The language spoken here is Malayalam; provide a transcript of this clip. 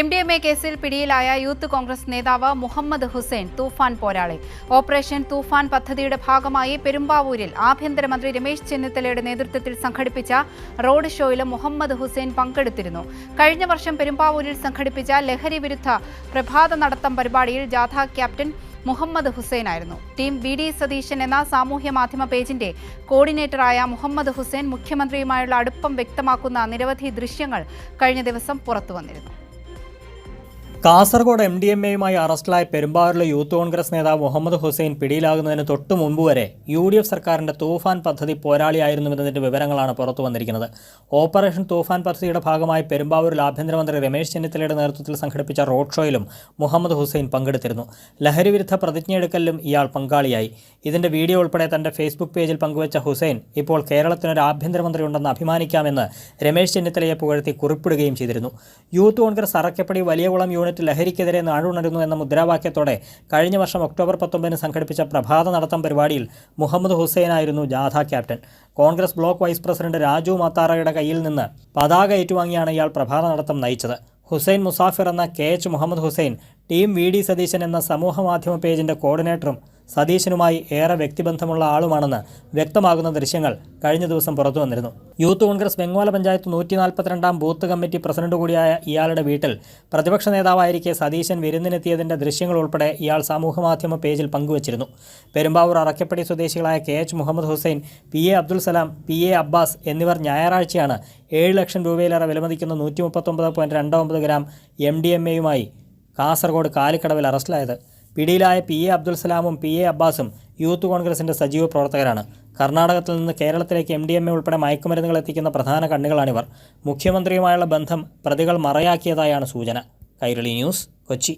MDMA കേസിൽ പിടിയിലായ യൂത്ത് കോൺഗ്രസ് നേതാവ് മുഹമ്മദ് ഹുസൈൻ തൂഫാൻ പോരാളി. ഓപ്പറേഷൻ തൂഫാൻ പദ്ധതിയുടെ ഭാഗമായി പെരുമ്പാവൂരിൽ ആഭ്യന്തരമന്ത്രി രമേശ് ചെന്നിത്തലയുടെ നേതൃത്വത്തിൽ സംഘടിപ്പിച്ച റോഡ് ഷോയിലും മുഹമ്മദ് ഹുസൈൻ പങ്കെടുത്തിരുന്നു. കഴിഞ്ഞ വർഷം പെരുമ്പാവൂരിൽ സംഘടിപ്പിച്ച ലഹരി വിരുദ്ധ പ്രഭാത നടത്തം പരിപാടിയിൽ ജാഥ ക്യാപ്റ്റൻ മുഹമ്മദ് ഹുസൈനായിരുന്നു. ടീം BD സതീശൻ എന്ന സാമൂഹ്യ മാധ്യമ പേജിന്റെ കോർഡിനേറ്ററായ മുഹമ്മദ് ഹുസൈൻ മുഖ്യമന്ത്രിയുമായുള്ള അടുപ്പം വ്യക്തമാക്കുന്ന നിരവധി ദൃശ്യങ്ങൾ കഴിഞ്ഞ ദിവസം പുറത്തുവന്നിരുന്നു. കാസർഗോഡ് MDMAയുമായി അറസ്റ്റിലായ പെരുമ്പാവൂരിലെ യൂത്ത് കോൺഗ്രസ് നേതാവ് മുഹമ്മദ് ഹുസൈൻ പിടിയിലാകുന്നതിന് തൊട്ടു മുമ്പ് വരെ UDF സർക്കാരിന്റെ തൂഫാൻ പദ്ധതി പോരാളിയായിരുന്നുവെന്നതിന്റെ വിവരങ്ങളാണ് പുറത്തു വന്നിരിക്കുന്നത്. ഓപ്പറേഷൻ തൂഫാൻ പദ്ധതിയുടെ ഭാഗമായി പെരുമ്പാവൂരിൽ ആഭ്യന്തരമന്ത്രി രമേശ് ചെന്നിത്തലയുടെ നേതൃത്വത്തിൽ സംഘടിപ്പിച്ച റോഡ് ഷോയിലും മുഹമ്മദ് ഹുസൈൻ പങ്കെടുത്തിരുന്നു. ലഹരിവിരുദ്ധ പ്രതിജ്ഞയെടുക്കലിലും ഇയാൾ പങ്കാളിയായി. ഇതിന്റെ വീഡിയോ ഉൾപ്പെടെ തന്റെ ഫേസ്ബുക്ക് പേജിൽ പങ്കുവച്ച ഹുസൈൻ ഇപ്പോൾ കേരളത്തിനൊരു ആഭ്യന്തരമന്ത്രി ഉണ്ടെന്ന് അഭിമാനിക്കാമെന്ന് രമേശ് ചെന്നിത്തലയെ പുകഴ്ത്തി കുറിപ്പിടുകയും ചെയ്തിരുന്നു. യൂത്ത് കോൺഗ്രസ് അറക്കപ്പടി വലിയകുളം യൂണിറ്റ് ലഹരിക്കെതിരെ നാടുണരുന്നു എന്ന മുദ്രാവാക്യത്തോടെ കഴിഞ്ഞ വർഷം ഒക്ടോബർ 19 സംഘടിപ്പിച്ച പ്രഭാത നടത്തം പരിപാടിയിൽ മുഹമ്മദ് ഹുസൈനായിരുന്നു ജാഥ captain. Congress block vice president Raju മാത്താറയുടെ കയ്യിൽ നിന്ന് പതാക ഏറ്റുവാങ്ങിയാണ് ഇയാൾ പ്രഭാത നടത്തം നയിച്ചത്. ഹുസൈൻ മുസാഫിർ എന്ന KH Muhammad Hussain team VD Satheesan എന്ന സമൂഹമാധ്യമ പേജിന്റെ കോർഡിനേറ്ററും സതീശനുമായി ഏറെ വ്യക്തിബന്ധമുള്ള ആളുമാണെന്ന് വ്യക്തമാകുന്ന ദൃശ്യങ്ങൾ കഴിഞ്ഞ ദിവസം പുറത്തു വന്നിരുന്നു. Youth Congress Vengola panchayat 142 booth committee president കൂടിയായ ഇയാളുടെ വീട്ടിൽ പ്രതിപക്ഷ നേതാവായിരിക്കെ സതീശൻ വിരുന്നിനെത്തിയതിന്റെ ദൃശ്യങ്ങൾ ഉൾപ്പെടെ ഇയാൾ സമൂഹമാധ്യമ പേജിൽ പങ്കുവച്ചിരുന്നു. പെരുമ്പാവൂർ അറക്കപ്പടി സ്വദേശികളായ KH Muhammad Hussain, PA Abdul Salam, PA Abbas എന്നിവർ ഞായറാഴ്ചയാണ് 7 ലക്ഷം രൂപയിലേറെ വിലമതിക്കുന്ന 139.29 ഗ്രാം MDMAയുമായി കാസർഗോഡ് കാലിക്കടവിൽ അറസ്റ്റിലായത്. പിടിയിലായ PA അബ്ദുൽ സലാമും PA അബ്ബാസും യൂത്ത് കോൺഗ്രസിന്റെ സജീവ പ്രവർത്തകരാണ്. കർണാടകത്തിൽ നിന്ന് കേരളത്തിലേക്ക് MDMA ഉൾപ്പെടെ മയക്കുമരുന്നുകൾ എത്തിക്കുന്ന പ്രധാന കണ്ണികളാണിവർ. മുഖ്യമന്ത്രിയുമായുള്ള ബന്ധം പ്രതികൾ മറയാക്കിയതായാണ് സൂചന. കൈരളി ന്യൂസ്, കൊച്ചി.